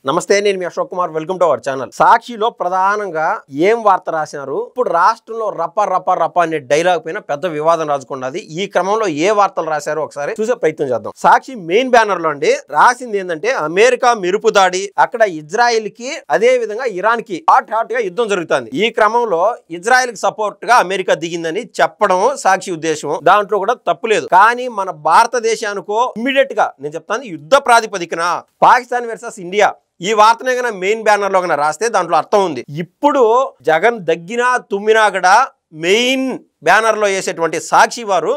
నమస్తే, నేను మీ Ashok Kumar. Welcome to our channel. సాక్షిలో ప్రధానంగా ఏం వార్త రాశారు? ఇప్పుడు రాష్ట్రంలో రప్ప రప్ప రప్ప అనే డైలాగ్ పైన పెద్ద వివాదం రాజుకున్నది. ఈ క్రమంలో ఏ వార్తలు రాశారో ఒకసారి చూసే ప్రయత్నం చేద్దాం. సాక్షి మెయిన్ బ్యానర్ లో అండి రాసింది ఏంటంటే, అమెరికా మెరుపు దాడి, అక్కడ ఇజ్రాయెల్ కి అదే విధంగా ఇరాన్ కి హాట్ గా యుద్ధం జరుగుతుంది. ఈ క్రమంలో ఇజ్రాయెల్ కి సపోర్ట్ గా అమెరికా దిగిందని చెప్పడం సాక్షి ఉద్దేశం. దాంట్లో కూడా తప్పులేదు. కానీ మన భారతదేశానికో ఇమ్మీడియట్ గా నేను చెప్తాను, యుద్ధ ప్రాతిపదికన పాకిస్తాన్ వర్సెస్ ఇండియా ఈ వార్తనే కన్నా మెయిన్ బ్యానర్ లో కన్నా రాస్తే దాంట్లో అర్థం ఉంది. ఇప్పుడు జగన్ దగ్గినా తుమ్మినా కూడా మెయిన్ బ్యానర్ లో వేసేటువంటి సాక్షి వారు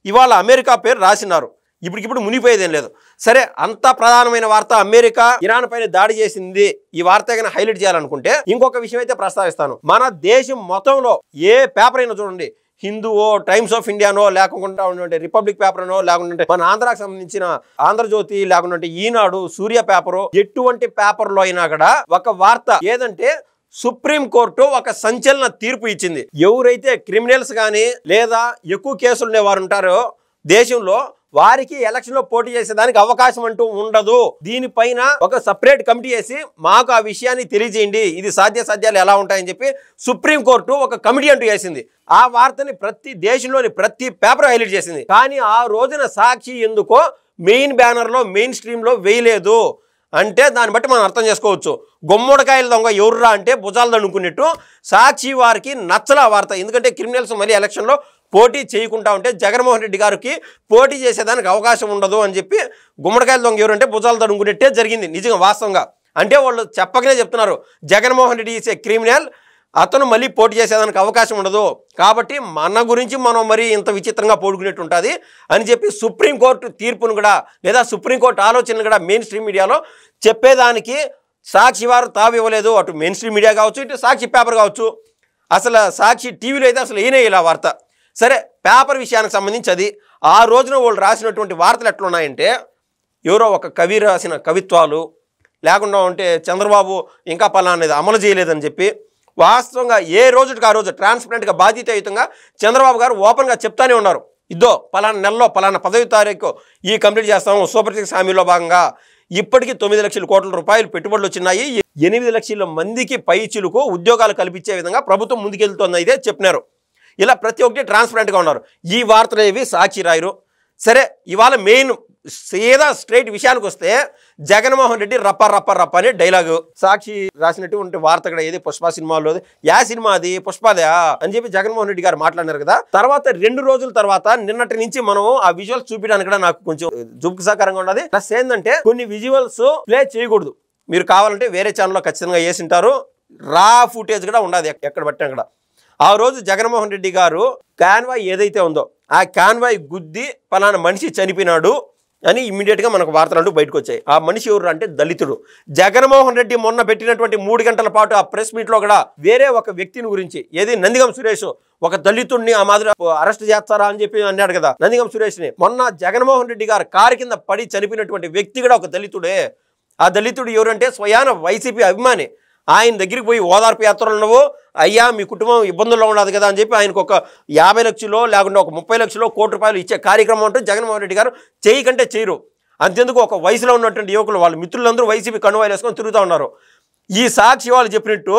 ఇవాళ అమెరికా పేరు రాసినారు. ఇప్పటికిప్పుడు మునిపోయేదేం లేదు. సరే, అంత ప్రధానమైన వార్త అమెరికా ఇరాన్ పైన దాడి చేసింది, ఈ వార్త కన్నా హైలైట్ చేయాలనుకుంటే ఇంకొక విషయం అయితే ప్రస్తావిస్తాను. మన దేశం మొత్తంలో ఏ పేపర్ అయినా చూడండి, హిందూవో, టైమ్స్ ఆఫ్ ఇండియానో, లేకుండా ఉన్నటువంటి రిపబ్లిక్ పేపర్నో, లేకుంటే మన ఆంధ్రాకి సంబంధించిన ఆంధ్రజ్యోతి, లేకుంటే ఈనాడు, సూర్య పేపరు, ఎటువంటి పేపర్లో అయినా కూడా ఒక వార్త ఏదంటే సుప్రీం కోర్టు ఒక సంచలన తీర్పు ఇచ్చింది. ఎవరైతే క్రిమినల్స్ కానీ లేదా ఎక్కువ కేసులు ఉండేవారు ఉంటారో దేశంలో, వారికి ఎలక్షన్ లో పోటీ చేసేదానికి అవకాశం అంటూ ఉండదు. దీనిపైన ఒక సపరేట్ కమిటీ వేసి మాకు ఆ విషయాన్ని తెలియజేయండి, ఇది సాధ్యాలు ఎలా ఉంటాయని చెప్పి సుప్రీంకోర్టు ఒక కమిటీ అంటూ వేసింది. ఆ వార్తని ప్రతి దేశంలోని ప్రతి పేపర్ హైలైట్ చేసింది. కానీ ఆ రోజున సాక్షి ఎందుకో మెయిన్ బ్యానర్ లో మెయిన్ స్ట్రీమ్ లో వేయలేదు అంటే దాన్ని బట్టి మనం అర్థం చేసుకోవచ్చు. గుమ్మడికాయల దొంగ ఎవర్రా అంటే భుజాలు దండుకున్నట్టు సాక్షి వారికి నచ్చల వార్త. ఎందుకంటే క్రిమినల్స్ మళ్ళీ ఎలక్షన్లో పోటీ చేయకుండా ఉంటే జగన్మోహన్ రెడ్డి గారికి పోటీ చేసేదానికి అవకాశం ఉండదు అని చెప్పి గుమ్మడికాయల దొంగ ఎవరంటే భుజాలు దండుకున్నట్టే జరిగింది. నిజంగా వాస్తవంగా అంటే వాళ్ళు చెప్పకనే చెప్తున్నారు, Jaganmohan Reddy is a criminal, అతను మళ్ళీ పోటీ చేసేదానికి అవకాశం ఉండదు, కాబట్టి మన గురించి మనం మరీ ఇంత విచిత్రంగా పోడుకునేట్టు ఉంటుంది అని చెప్పి సుప్రీంకోర్టు తీర్పును కూడా లేదా సుప్రీంకోర్టు ఆలోచనను కూడా మెయిన్ స్ట్రీమ్ మీడియాలో చెప్పేదానికి సాక్షి వారు తావివ్వలేదు. అటు మెయిన్ స్ట్రీమ్ మీడియా కావచ్చు, ఇటు సాక్షి పేపర్ కావచ్చు. అసలు సాక్షి టీవీలో అయితే అసలు ఏనే ఇలా వార్త. సరే, పేపర్ విషయానికి సంబంధించి అది ఆ రోజున వాళ్ళు రాసినటువంటి వార్తలు ఎట్లున్నాయంటే, ఎవరో ఒక కవి రాసిన కవిత్వాలు, లేకుండా ఉంటే చంద్రబాబు ఇంకా పలానాది అమలు చేయలేదని చెప్పి వాస్తవంగా ఏ రోజుకి ఆ రోజు ట్రాన్స్పరెంట్గా బాధ్యతాయుతంగా చంద్రబాబు గారు ఓపెన్గా చెప్తానే ఉన్నారు. ఇద్దో పలానా నెలలో పలానా 10వ తారీఖు ఈ కంప్లీట్ చేస్తాము, సూపర్ 6 హామీలో భాగంగా ఇప్పటికీ 9 లక్షల కోట్ల రూపాయలు పెట్టుబడులు వచ్చినాయి, 8 లక్షల మందికి పైచిలుకు ఉద్యోగాలు కల్పించే విధంగా ప్రభుత్వం ముందుకెళ్తుంది అయితే చెప్పినారు. ఇలా ప్రతి ఒక్కటి ట్రాన్స్పరెంట్గా ఉన్నారు. ఈ వార్తలు ఏవి సాక్షి రాయరు. సరే, ఇవాళ మెయిన్ సీదా స్ట్రైట్ విషయానికి వస్తే జగన్మోహన్ రెడ్డి రప్ప రప్ప రప్ప అనే డైలాగు సాక్షి రాసినటువంటి వార్త కూడా ఏది పుష్ప సినిమాలో, యా సినిమా అది పుష్పదా అని చెప్పి జగన్మోహన్ రెడ్డి గారు మాట్లాడినారు కదా. తర్వాత 2 రోజుల తర్వాత నిన్నటి నుంచి మనం ఆ విజువల్స్ చూపించడానికి కూడా నాకు కొంచెం జుగుప్సాకరంగా ఉన్నది. ప్లస్ ఏంటంటే కొన్ని విజువల్స్ ప్లే చేయకూడదు, మీరు కావాలంటే వేరే ఛానల్లో ఖచ్చితంగా వేసింటారు. రా ఫుటేజ్ కూడా ఉండదు ఎక్కడ పట్టినా కూడా. ఆ రోజు జగన్మోహన్ రెడ్డి గారు కాన్వాయ్ ఏదైతే ఉందో ఆ కాన్వాయ్ గుద్ది పలానా మనిషి చనిపోయినాడు అని ఇమ్మీడియట్గా మనకు వార్తలు అంటూ బయటకు వచ్చాయి. ఆ మనిషి ఎవరు అంటే దళితుడు. జగన్మోహన్ రెడ్డి మొన్న పెట్టినటువంటి 3 గంటల పాటు ఆ ప్రెస్ మీట్లో కూడా వేరే ఒక వ్యక్తిని గురించి, ఏది నందిగం సురేష్, ఒక దళితుడిని ఆ మాదిరి అరెస్ట్ చేస్తారా అని చెప్పి అన్నాడు కదా నందిగం సురేష్ని. మొన్న జగన్మోహన్ రెడ్డి గారు కారు కింద పడి చనిపోయినటువంటి వ్యక్తి కూడా ఒక దళితుడే. ఆ దళితుడు ఎవరంటే స్వయాన వైసీపీ అభిమాని. ఆయన దగ్గరికి పోయి ఓదార్పు యాత్రలు నువ్వు అయ్యా మీ కుటుంబం ఇబ్బందుల్లో ఉండదు కదా అని చెప్పి ఆయనకు ఒక 50 లక్షలు లేకుండా ఒక 30 లక్షలు కోటి రూపాయలు ఇచ్చే కార్యక్రమం అంటూ జగన్మోహన్ రెడ్డి గారు చేయకంటే చేయరు. అంతెందుకు ఒక వయసులో ఉన్నటువంటి యువకులు వాళ్ళ మిత్రులందరూ వైసీపీ కనువాయిలు వేసుకొని తిరుగుతూ ఉన్నారు. ఈ సాక్షి వాళ్ళు చెప్పినట్టు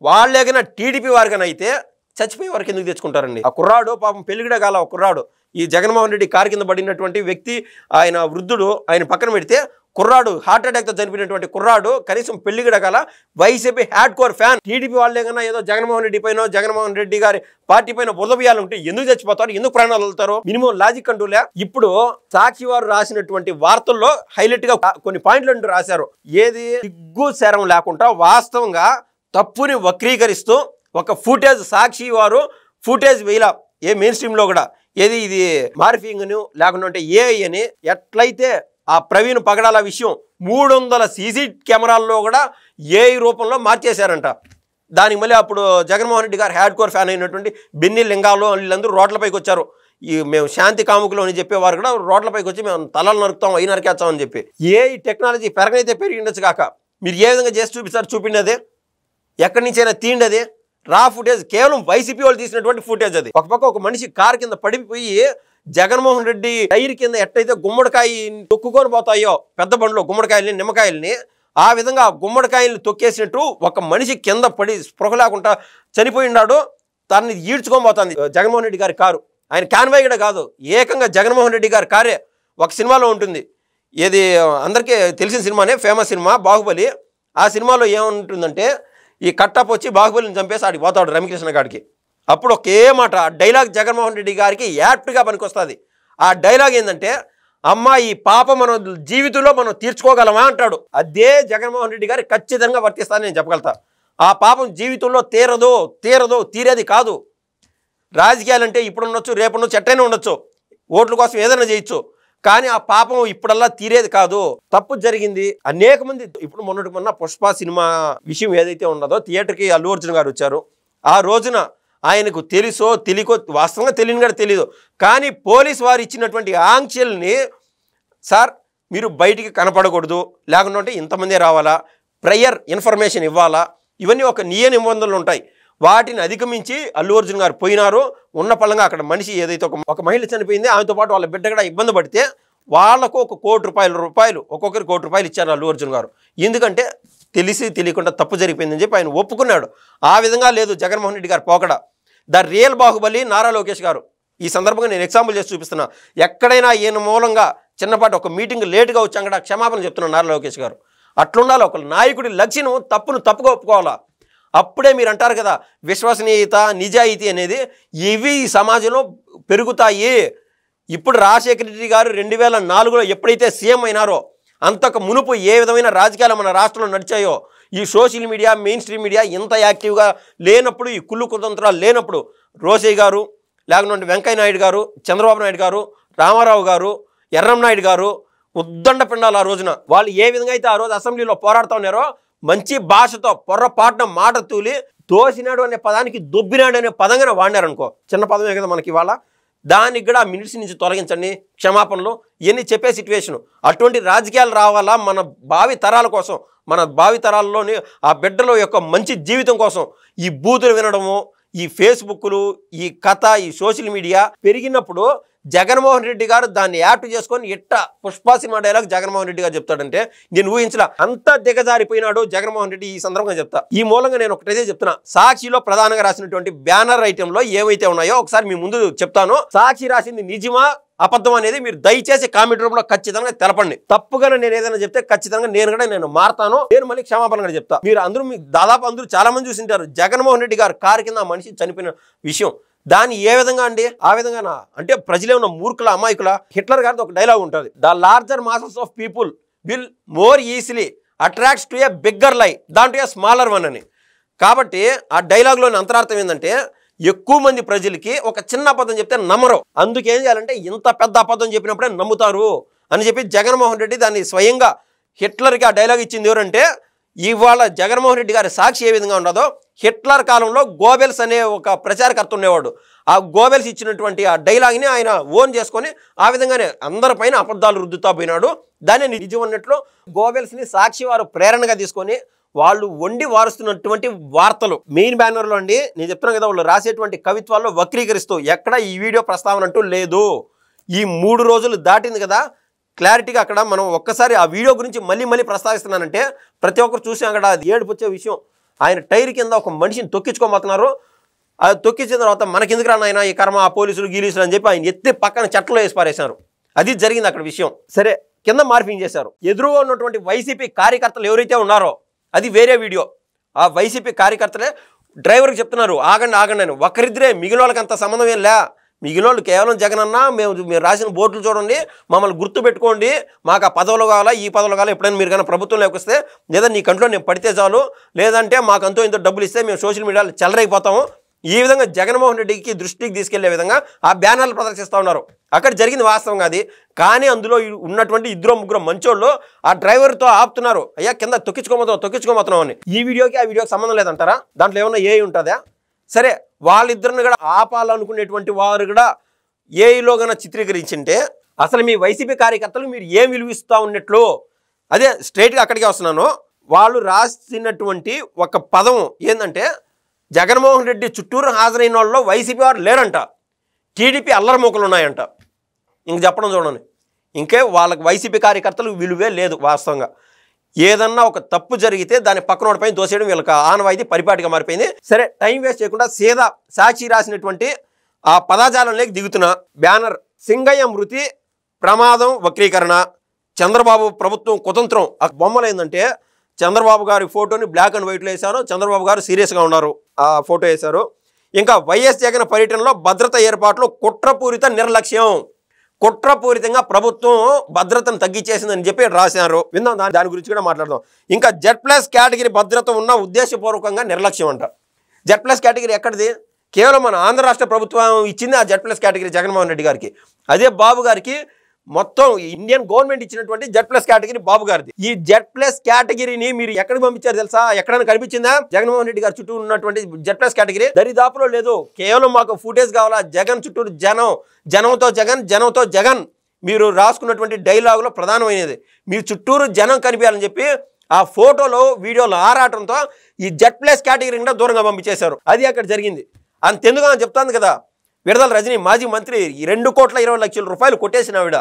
వాళ్ళేగైనా టీడీపీ వారికైనా అయితే చచ్చిపోయే వారికి ఎందుకు తెచ్చుకుంటారండి? ఆ కుర్రాడు పాపం పెళ్లిగిడ కాల ఒక కుర్రాడు, ఈ జగన్మోహన్ రెడ్డి కారు కింద పడినటువంటి వ్యక్తి, ఆయన వృద్ధుడు, ఆయన పక్కన పెడితే కుర్రాడు హార్ట్ అటాక్తో చనిపోయినటువంటి కుర్రాడు కనీసం పెళ్లిగిడ కాల YCP had core fan. TDP వాళ్ళే కన్నా ఏదో జగన్మోహన్ రెడ్డి పైన జగన్మోహన్ రెడ్డి గారి పార్టీ పైన బురదబియ్యాలు ఉంటే ఎందుకు చచ్చిపోతారు, ఎందుకు ప్రాణాలు వదులుతారు? మినిమం లాజిక్ అంటూలే. ఇప్పుడు సాక్షి వారు రాసినటువంటి వార్తల్లో హైలైట్ గా కొన్ని పాయింట్లు అంటూ రాశారు. ఏది సిగ్గు శరం లేకుండా వాస్తవంగా తప్పుని వక్రీకరిస్తూ ఒక ఫుటేజ్ సాక్షి వారు ఫుటేజ్ వేయలా ఏ మెయిన్ స్ట్రీమ్ లో కూడా, ఏది ఇది మార్ఫింగ్ ను లేకుంటే ఏఐ అని ఎట్లయితే ఆ ప్రవీణ్ పగడాల విషయం 300 సీసీ కెమెరాల్లో కూడా ఏఐ రూపంలో మార్చేశారంట. దానికి మళ్ళీ అప్పుడు జగన్మోహన్ రెడ్డి గారు హ్యాడ్ కోర్ ఫ్యాన్ అయినటువంటి బెన్ని లింగాలు వీళ్ళందరూ రోడ్లపైకి వచ్చారు. ఈ మేము శాంతి కాముకులు అని చెప్పేవారు కూడా రోడ్లపైకి వచ్చి మేము తలలు నరుకుతాం, అయి నరికేస్తాం అని చెప్పి. ఏఐ టెక్నాలజీ పెరగనైతే పెరిగిండొచ్చు కాక మీరు ఏ విధంగా చేసి చూపిస్తారు? చూపిండదే ఎక్కడి నుంచైనా తీండదే రా ఫుటేజ్, కేవలం వైసీపీ వాళ్ళు తీసినటువంటి ఫుటేజ్ అది. ఒక పక్క ఒక మనిషి కారు కింద పడిపోయి జగన్మోహన్ రెడ్డి టైర్ కింద ఎట్టయితే గుమ్మడికాయ తొక్కుకొని పోతాయో పెద్ద బండ్లో గుమ్మడికాయల్ని నిమ్మకాయల్ని ఆ విధంగా గుమ్మడికాయలు తొక్కేసినట్టు ఒక మనిషి కింద పడి స్పృహ లేకుండా చనిపోయినాడు. తనని ఈడ్చుకోబోతుంది జగన్మోహన్ రెడ్డి గారి కారు. ఆయన క్యాన్వాయ్ కూడా కాదు, ఏకంగా జగన్మోహన్ రెడ్డి గారి కారే. ఒక సినిమాలో ఉంటుంది, ఏది అందరికీ తెలిసిన సినిమానే, ఫేమస్ సినిమా బాహుబలి. ఆ సినిమాలో ఏముంటుందంటే ఈ కట్టప్ వచ్చి బాహుబలిని చంపేసి ఆడికి పోతాడు రమ్యకృష్ణ గారికి. అప్పుడు ఒకే మాట డైలాగ్ జగన్మోహన్ రెడ్డి గారికి యాప్ట్గా పనికొస్తుంది. ఆ డైలాగ్ ఏంటంటే, అమ్మ ఈ పాప మనం జీవితంలో మనం తీర్చుకోగలమా అంటాడు. అదే జగన్మోహన్ రెడ్డి గారికి ఖచ్చితంగా వర్తిస్తానని నేను చెప్పగలుగుతా. ఆ పాపం జీవితంలో తీరేది కాదు. రాజకీయాలంటే ఇప్పుడు ఉండొచ్చు, రేపు ఉండొచ్చు, ఎట్టైనా ఉండొచ్చు, ఓట్ల కోసం ఏదైనా చేయొచ్చు, కానీ ఆ పాపం ఇప్పుడల్లా తీరేది కాదు. తప్పు జరిగింది. అనేక మంది ఇప్పుడు మొన్న పుష్ప సినిమా విషయం ఏదైతే ఉన్నదో థియేటర్కి అల్లు అర్జున్ గారు వచ్చారు. ఆ రోజున ఆయనకు తెలుసో తెలియకో, వాస్తవంగా తెలియని కూడా తెలియదు, కానీ పోలీసు వారు ఇచ్చినటువంటి ఆంక్షల్ని, సార్ మీరు బయటికి కనపడకూడదు, లేకుంటే ఇంతమందే రావాలా, ప్రయర్ ఇన్ఫర్మేషన్ ఇవ్వాలా, ఇవన్నీ ఒక నియమ నిబంధనలు ఉంటాయి. వాటిని అధిగమించి అల్లు అర్జున్ గారు పోయినారు. ఉన్న పళ్ళంగా అక్కడ మనిషి ఏదైతే ఒక మహిళ చనిపోయింది, ఆమెతో పాటు వాళ్ళ బిడ్డ కూడా ఇబ్బంది పడితే వాళ్లకు ₹1 కోటి, ఒక్కొక్కరికి ₹1 కోటి ఇచ్చారు అల్లు అర్జున్ గారు. ఎందుకంటే తెలిసి తెలియకుండా తప్పు జరిగిపోయిందని చెప్పి ఆయన ఒప్పుకున్నాడు. ఆ విధంగా లేదు జగన్మోహన్ రెడ్డి గారు పోకడ. ద రియల్ బాహుబలి నారా లోకేష్ గారు. ఈ సందర్భంగా నేను ఎగ్జాంపుల్ చేసి చూపిస్తున్నా. ఎక్కడైనా ఈయన మూలంగా చిన్నపాటి ఒక మీటింగ్ లేటుగా వచ్చాక కూడా క్షమాపణ చెప్తున్నాను నారా లోకేష్ గారు. అట్లుండాలి. ఒక నాయకుడి లక్ష్యం తప్పుగా ఒప్పుకోవాలా. అప్పుడే మీరు అంటారు కదా విశ్వసనీయత, నిజాయితీ అనేది, ఇవి ఈ సమాజంలో పెరుగుతాయి. ఇప్పుడు రాజశేఖర రెడ్డి గారు 2004లో ఎప్పుడైతే సీఎం అయినారో అంతకు మునుపు ఏ విధమైన రాజకీయాలు మన రాష్ట్రంలో నడిచాయో, ఈ social media, main stream media ఇంత యాక్టివ్గా లేనప్పుడు, ఈ కుళ్ళు కుతంత్రాలు లేనప్పుడు రోసయ్య గారు, లేకుంటే వెంకయ్య నాయుడు గారు, చంద్రబాబు నాయుడు గారు, రామారావు గారు, ఎర్రం నాయుడు గారు ఉద్దండ పిండాలు ఆ రోజున వాళ్ళు ఏ విధంగా అయితే ఆ రోజు అసెంబ్లీలో పోరాడుతూ ఉన్నారో, మంచి భాషతో పొర్రపాటున మాట తూలి దోసినాడు అనే పదానికి దొబ్బినాడు అనే పదంగా వాడినారనుకో, చిన్న పదమే కదా మనకి ఇవాళ, దానికి కూడా మినిట్స్ నుంచి తొలగించండి, క్షమాపణలు ఇవన్నీ చెప్పే సిచ్యువేషను. అటువంటి రాజకీయాలు రావాలా మన భావి తరాల కోసం, మన భావి తరాల్లోని ఆ బిడ్డల యొక్క మంచి జీవితం కోసం. ఈ బూతులు వినడము, ఈ ఫేస్బుక్లు, ఈ కథ, ఈ సోషల్ మీడియా పెరిగినప్పుడు జగన్మోహన్ రెడ్డి గారు దాన్ని యాప్ట్ చేసుకొని ఇట్ట పుష్ప సినిమా డైలాగ్ జగన్మోహన్ రెడ్డి గారు చెప్తాడంటే నేను ఊహించలా. అంత దిగజారిపోయినాడు జగన్మోహన్ రెడ్డి. ఈ సందర్భంగా చెప్తా. ఈ మూలంగా నేను ఒకటైతే చెప్తున్నా, సాక్షిలో ప్రధానంగా రాసినటువంటి బ్యానర్ ఐటెంలో ఏవైతే ఉన్నాయో ఒకసారి మీ ముందు చెప్తాను. సాక్షి రాసింది నిజమా అబద్ధం అనేది మీరు దయచేసి కామెంట్ రూపంలో ఖచ్చితంగా తెలపండి. తప్పుగా నేను ఏదైనా చెప్తే ఖచ్చితంగా నేను మారతాను. నేను మళ్ళీ క్షమాపణ కూడా చెప్తా. మీరు దాదాపు అందరూ చాలా మంది చూసింటారు జగన్మోహన్ రెడ్డి గారు కారు కింద మనిషి చనిపోయిన విషయం. దాన్ని ఏ విధంగా అండి, ఆ విధంగానా అంటే ప్రజలే ఉన్న మూర్ఖుల, అమాయకుల. హిట్లర్ గారితో ఒక డైలాగ్ ఉంటుంది, the larger masses of people will more easily attracts to a bigger lie than to a smaller one అని. కాబట్టి ఆ డైలాగ్లోని అంతరార్థం ఏంటంటే, ఎక్కువ మంది ప్రజలకి ఒక చిన్న అబద్ధం చెప్తే నమ్మరు. అందుకేం చేయాలంటే ఇంత పెద్ద అబద్ధం చెప్పినప్పుడే నమ్ముతారు అని చెప్పి జగన్మోహన్ రెడ్డి దాన్ని స్వయంగా హిట్లర్కి ఆ డైలాగ్ ఇచ్చింది ఎవరంటే, ఇవాళ జగన్మోహన్ రెడ్డి గారి సాక్షి ఏ విధంగా ఉండదో, హిట్లర్ కాలంలో గోబెల్స్ అనే ఒక ప్రచారకర్త ఉండేవాడు. ఆ గోబెల్స్ ఇచ్చినటువంటి ఆ డైలాగ్ని ఆయన ఓన్ చేసుకొని ఆ విధంగానే అందరిపైన అబద్ధాలు రుద్దుతా పోయినాడు. దాన్ని నిజం అన్నట్లు గోబెల్స్ని సాక్షి వారు ప్రేరణగా తీసుకొని వాళ్ళు వండి వారుస్తున్నటువంటి వార్తలు మెయిన్ బ్యానర్లో అండి. నేను చెప్తున్నాను కదా, వాళ్ళు రాసేటువంటి కవిత్వాల్లో వక్రీకరిస్తూ ఎక్కడ ఈ వీడియో ప్రస్తావన అంటూ లేదు. ఈ 3 రోజులు దాటింది కదా, క్లారిటీగా అక్కడ మనం ఒక్కసారి ఆ వీడియో గురించి మళ్ళీ ప్రస్తావిస్తున్నానంటే ప్రతి ఒక్కరు చూసి అక్కడ అది ఏడుపు వచ్చే విషయం. ఆయన టైర్ కింద ఒక మనిషిని తొక్కించుకోబోతున్నారు. అది తొక్కించిన తర్వాత మనకెందుకు రాను ఆయన ఈ కర్మ, ఆ పోలీసులు గీలీసులు అని చెప్పి ఆయన ఎత్తి పక్కన చెట్లో వేసి పారేశారు. అది జరిగింది అక్కడ విషయం. సరే, కింద మార్పింగ్ చేశారు. ఎదురుగా ఉన్నటువంటి వైసీపీ కార్యకర్తలు ఎవరైతే ఉన్నారో అది వేరే వీడియో. ఆ వైసీపీ కార్యకర్తలే డ్రైవర్కి చెప్తున్నారు ఆగండి అని. ఒకరిద్దరే, మిగిలిన వాళ్ళకి అంత సంబంధం ఏం లే. మిగిలిన వాళ్ళు కేవలం జగనన్న మీరు రాసిన బోర్డులు చూడండి, మమ్మల్ని గుర్తు పెట్టుకోండి, మాకు ఆ పదవులు కావాలా, ఈ పదవులు కావాలా, ఎప్పుడైనా మీరు కానీ ప్రభుత్వంలోకి వస్తే, లేదా నీ కంట్లో నేను పడితే చాలు, లేదంటే మాకంతో ఇంత డబ్బులు ఇస్తే మేము సోషల్ మీడియాలో చెలరైపోతాము. ఈ విధంగా జగన్మోహన్ రెడ్డికి దృష్టికి తీసుకెళ్లే విధంగా ఆ బ్యానర్లు ప్రదర్శిస్తూ ఉన్నారు. అక్కడ జరిగింది వాస్తవంగా అది. కానీ అందులో ఉన్నటువంటి 2-3 మంచోళ్ళు ఆ డ్రైవర్తో ఆపుతున్నారు, అయ్యా కింద తొక్కించుకోబోతున్నాం అని. ఈ వీడియోకి ఆ వీడియోకి సంబంధం లేదంటారా? దాంట్లో ఏమన్నా ఏ ఉంటుందా? సరే, వాళ్ళిద్దరిని కూడా ఆపాలనుకునేటువంటి వారు కూడా ఏఈలో కన్నా చిత్రీకరించింటే అసలు మీ వైసీపీ కార్యకర్తలు మీరు ఏం విలువిస్తూ ఉన్నట్లు. అదే స్ట్రైట్గా అక్కడికే వస్తున్నాను. వాళ్ళు రాసినటువంటి ఒక పదం ఏంటంటే, జగన్మోహన్ రెడ్డి చుట్టూరు హాజరైన వాళ్ళలో వైసీపీ వారు లేరంట, టీడీపీ అల్లరిమూకలు ఉన్నాయంట. ఇంక చెప్పడం చూడండి, ఇంకే వాళ్ళకి వైసీపీ కార్యకర్తలు విలువే లేదు వాస్తవంగా. ఏదన్నా ఒక తప్పు జరిగితే దాని పక్కనోడి పైన దోసేయడం వీళ్ళకి ఆనవాయితీ పరిపాటిగా మారిపోయింది. సరే, టైం వేస్ట్ చేయకుండా సీదా సాక్షి రాసినటువంటి ఆ పదాజాలంలోకి దిగుతున్నా. బ్యానర్ సింగయ్య మృతి ప్రమాదం వక్రీకరణ, చంద్రబాబు ప్రభుత్వం కుతంత్రం. ఆ బొమ్మలు ఏంటంటే చంద్రబాబు గారి ఫోటోని బ్లాక్ అండ్ వైట్లో వేశారు. చంద్రబాబు గారు సీరియస్గా ఉన్నారు, ఆ ఫోటో వేశారు. ఇంకా వైఎస్ జగన్ పర్యటనలో భద్రత ఏర్పాట్లు కుట్రపూరిత నిర్లక్ష్యం, కుట్రపూరితంగా ప్రభుత్వం భద్రతను తగ్గించేసిందని చెప్పి రాశారు. విందాం, దాని గురించి కూడా మాట్లాడదాం. ఇంకా Z+ కేటగిరీ భద్రత ఉన్న ఉద్దేశపూర్వకంగా నిర్లక్ష్యం అంట. Z+ కేటగిరీ ఎక్కడిది? కేవలం మన ఆంధ్ర రాష్ట్ర ప్రభుత్వం ఇచ్చింది ఆ Z+ కేటగిరీ జగన్మోహన్ రెడ్డి గారికి. అదే బాబు గారికి మొత్తం ఇండియన్ గవర్నమెంట్ ఇచ్చినటువంటి Z+ కేటగిరీ బాబు గారిది. ఈ Z+ కేటగిరీని మీరు ఎక్కడికి పంపించారు తెలుసా? ఎక్కడైనా కనిపించిందా? జగన్మోహన్ రెడ్డి గారి చుట్టూ ఉన్నటువంటి Z+ కేటగిరీ దరిదాపులో లేదు. కేవలం మాకు ఫుటేజ్ కావాలా, జగన్ చుట్టూ జనం, జనంతో జగన్, జనంతో జగన్ మీరు రాసుకున్నటువంటి డైలాగులో ప్రధానమైనది. మీ చుట్టూరు జనం కనిపించాలని చెప్పి ఆ ఫోటోలో వీడియోలో ఆరాటంతో ఈ Z+ కేటగిరీ కూడా దూరంగా పంపించేశారు. అది అక్కడ జరిగింది. అంతెందుకు అని చెప్తాను కదా, విడుదల రజనీ మాజీ మంత్రి 2,20,00,000 రూపాయలు కొట్టేసిన ఆవిడ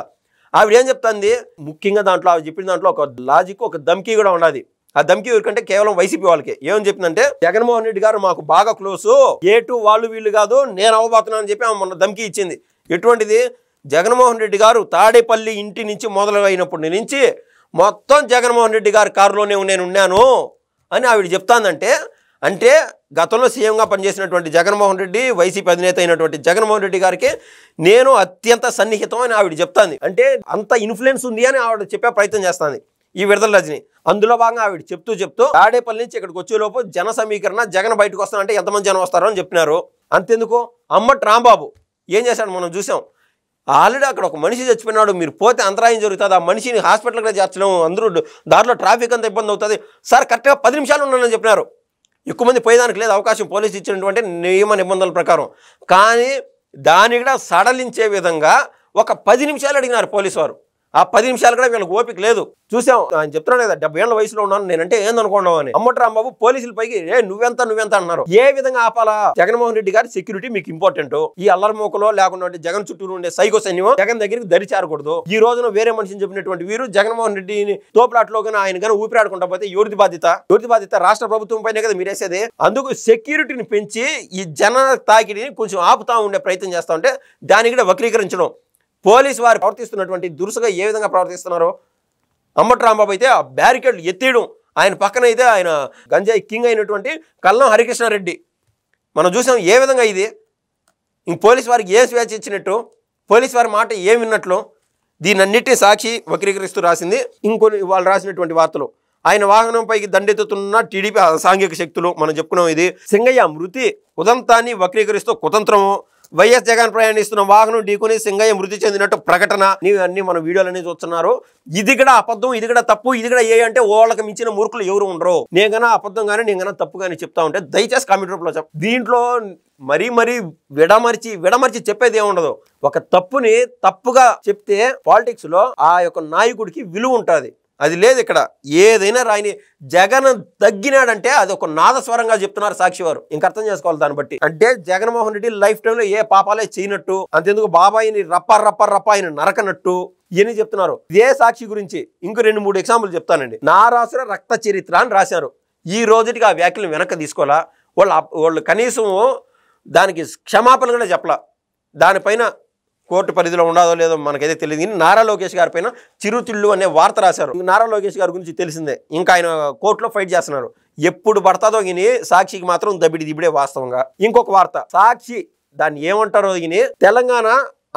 ఏం చెప్తుంది? ముఖ్యంగా దాంట్లో ఆవిడ చెప్పిన దాంట్లో ఒక లాజిక్, ఒక ధమ్కీ కూడా ఉన్నది. ఆ ధమ్కీ ఎవరికంటే కేవలం వైసీపీ వాళ్ళకి. ఏమని చెప్పిందంటే, జగన్మోహన్ రెడ్డి గారు మాకు బాగా క్లోజు, ఏటు వాళ్ళు వీళ్ళు కాదు, నేను అవ్వబోతున్నాను అని చెప్పి ఆమె మొన్న ధమ్కీ ఇచ్చింది. ఎటువంటిది? జగన్మోహన్ రెడ్డి గారు తాడేపల్లి ఇంటి నుంచి మొదలైనప్పటి నుంచి మొత్తం జగన్మోహన్ రెడ్డి గారి కారులోనే నేను ఉన్నాను అని ఆవిడ చెప్తాందంటే, అంటే గతంలో సీఎంగా పనిచేసినటువంటి జగన్మోహన్ రెడ్డి, వైసీపీ అధినేత అయినటువంటి జగన్మోహన్ రెడ్డి గారికి నేను అత్యంత సన్నిహితం అని ఆవిడ చెప్తాంది. అంటే అంత ఇన్ఫ్లుయెన్స్ ఉంది అని ఆవిడ చెప్పే ప్రయత్నం చేస్తుంది ఈ విడుదల రజని. అందులో భాగంగా ఆవిడ చెప్తూ తాడేపల్లి నుంచి ఇక్కడికి వచ్చేలోపు జన సమీకరణ, జగన్ బయటకు వస్తానంటే ఎంతమంది జనం వస్తారో అని చెప్పినారు. అంతెందుకు, అమ్మటి రాంబాబు ఏం చేశాడు మనం చూసాం. ఆల్రెడీ అక్కడ ఒక మనిషి చచ్చిపోయినాడు, మీరు పోతే అంతరాయం జరుగుతుంది, ఆ మనిషిని హాస్పిటల్గా చేర్చడం, అందరూ దారిలో ట్రాఫిక్ అంతా ఇబ్బంది అవుతుంది సార్, కరెక్ట్గా 10 నిమిషాలు ఉన్నానని చెప్పినారు. ఎక్కువ మంది పోయేదానికి లేదు అవకాశం పోలీసు ఇచ్చినటువంటి నియమ నిబంధనల ప్రకారం. కానీ దాన్ని కూడా సడలించే విధంగా ఒక 10 నిమిషాలు అడిగినారు పోలీసు వారు. ఆ 10 నిమిషాలు కూడా వీళ్ళకి ఓపిక లేదు. చూసాం, ఆయన చెప్తున్నాడు కదా 70 ఏళ్ల వయసులో ఉన్నాను నేనంటే ఏందనుకోండి అని. అమ్మటి రాంబాబు పోలీసుల పైకి నువ్వెంత అన్నారు. ఏ విధంగా ఆపాలా? జగన్మోహన్ రెడ్డి గారి సెక్యూరిటీ మీకు ఇంపార్టెంట్. ఈ అల్లరిమోకలో లేకుండా జగన్ చుట్టూ ఉండే సైకో సైన్యం జగన్ దగ్గరికి దరిచారకూడదు. ఈ రోజున వేరే మనిషిని చెప్పినటువంటి వీరు జగన్మోహన్ రెడ్డిని తోపులాట్లో కానీ ఆయన కానీ ఊపిరాడుకుంటా పోతే ఎవరిది బాధ్యత? రాష్ట్ర ప్రభుత్వం పైనే కదా మీరేసేది. అందుకు సెక్యూరిటీని పెంచి ఈ జన తాకిడిని కొంచెం ఆపుతా ఉండే ప్రయత్నం చేస్తా ఉంటే దాన్ని కూడా వక్రీకరించడం. పోలీసు వారు ప్రవర్తిస్తున్నటువంటి దురుసుగా ఏ విధంగా ప్రవర్తిస్తున్నారో. అమ్మటి రాంబాబు అయితే ఆ బ్యారికేడ్లు ఎత్తేయడం, ఆయన పక్కన అయితే ఆయన గంజాయి కింగ్ అయినటువంటి కల్లం హరికృష్ణారెడ్డి మనం చూసాం. ఏ విధంగా ఇది ఇంక పోలీసు వారికి ఏ స్వేచ్ఛ ఇచ్చినట్టు, పోలీసు వారి మాట ఏమి విన్నట్లు. దీనన్నిటి సాక్షి వక్రీకరిస్తూ రాసింది. ఇంకొన్ని వాళ్ళు రాసినటువంటి వార్తలు, ఆయన వాహనంపైకి దండెత్తుతున్న టీడీపీ సాంఘిక శక్తులు మనం చెప్పుకున్నాం. ఇది సింగయ్య మృతి ఉదంతాన్ని వక్రీకరిస్తూ కుతంత్రము, వైఎస్ జగన్ ప్రయాణిస్తున్న వాహనం ఢీకొని సింగయ్య మృతి చెందినట్టు ప్రకటన. అన్ని మన వీడియోలన్నీ చూస్తున్నారు. ఇది కూడా అబద్ధం, ఇది కూడా తప్పు, ఇది కూడా అంటే వాళ్ళకి మించిన మూర్ఖులు ఎవరు ఉండరు. నేను కన్నా అబద్ధం కానీ నేను కన్నా తప్పు కానీ చెప్తా ఉంటే దయచేసి కామెంట్ రూపంలో చెప్ప. దీంట్లో మరీ విడమర్చి చెప్పేది ఏముండదు. ఒక తప్పుని తప్పుగా చెప్తే పాలిటిక్స్ లో ఆ యొక్క నాయకుడికి విలువ ఉంటుంది. అది లేదు ఇక్కడ. ఏదైనా రాయని జగన్ తగ్గినాడంటే అది ఒక నాదస్వరంగా చెప్తున్నారు సాక్షి వారు. ఇంక అర్థం చేసుకోవాలి దాన్ని బట్టి. అంటే జగన్మోహన్ రెడ్డి లైఫ్ టైంలో ఏ పాపాలే చేయనట్టు, అంతెందుకు బాబాయిని రప్ప ఆయన నరకనట్టు ఇవన్నీ చెప్తున్నారు. ఇదే సాక్షి గురించి ఇంకో 2-3 ఎగ్జాంపుల్ చెప్తానండి. నారాసుర రక్త చరిత్ర అని రాశారు. ఈ రోజుకి ఆ వ్యాఖ్యలు వెనక్కి తీసుకోవాలా. వాళ్ళు కనీసం దానికి క్షమాపణ కూడా చెప్పలా. దానిపైన కోర్టు పరిధిలో ఉండదో లేదో మనకైతే తెలియదు. కానీ నారా లోకేష్ గారి పైన చిరుతిళ్ళు అనే వార్త రాశారు. నారా లోకేష్ గారి గురించి తెలిసిందే. ఇంకా ఆయన కోర్టులో ఫైట్ చేస్తున్నారు. ఎప్పుడు పడతాదో గిని సాక్షికి మాత్రం దిబిడే వాస్తవంగా. ఇంకొక వార్త సాక్షి దాన్ని ఏమంటారో గిని తెలంగాణ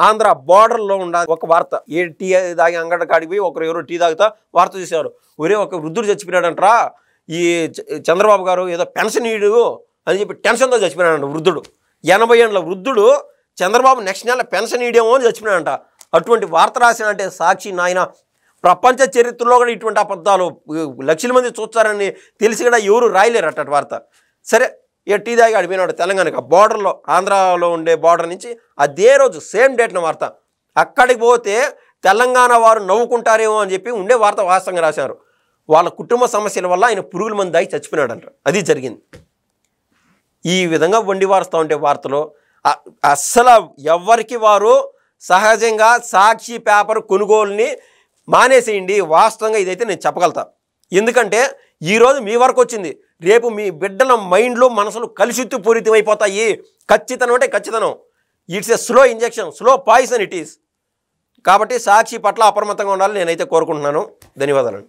ఆంధ్ర బార్డర్లో ఉండాలి ఒక వార్త. ఏ టీ తాగి అంగడి కాడికి పోయి ఒకరు ఎవరో టీ తాగుతా వార్త చూసేవారు. ఒరే ఒక వృద్ధుడు చచ్చిపోయాడంటారా, ఈ చంద్రబాబు గారు ఏదో పెన్షన్ ఇడు అని చెప్పి టెన్షన్తో చచ్చిపోయాడంట వృద్ధుడు. 80 ఏళ్ళ వృద్ధుడు చంద్రబాబు నెక్స్ట్ నెల పెన్షన్ ఇడేమో అని చచ్చిపోయాడంట. అటువంటి వార్త రాసినంటే సాక్షి నాయన ప్రపంచ చరిత్రలో కూడా ఇటువంటి అబద్ధాలు లక్షల మంది చూస్తారని తెలిసి కూడా ఎవరు రాయలేరు అటువంటి వార్త. సరే, ఇక టీ దాగి అడిపోయినాడు తెలంగాణకి, ఆ బార్డర్లో ఆంధ్రాలో ఉండే బార్డర్ నుంచి అదే రోజు సేమ్ డేట్న వార్త. అక్కడికి పోతే తెలంగాణ వారు నవ్వుకుంటారేమో అని చెప్పి ఉండే వార్త వాస్తవంగా రాశారు. వాళ్ళ కుటుంబ సమస్యల వల్ల ఆయన పురుగుల మంది దాగి చచ్చిపోయినాడంట. అది జరిగింది. ఈ విధంగా వండి వారుస్తూ ఉంటే వార్తలో అస్సలు ఎవరికి వారు సహజంగా సాక్షి పేపర్ కొనుగోలుని మానేసేయండి. వాస్తవంగా ఇదైతే నేను చెప్పగలుగుతా. ఎందుకంటే ఈరోజు మీ వరకు వచ్చింది, రేపు మీ బిడ్డల మైండ్లో మనసులు కలుషితపూరితమైపోతాయి. ఖచ్చితనం అంటే ఖచ్చితనం. It's a slow injection, slow poison it is. కాబట్టి సాక్షి పట్ల అప్రమత్తంగా ఉండాలని నేనైతే కోరుకుంటున్నాను. ధన్యవాదాలు.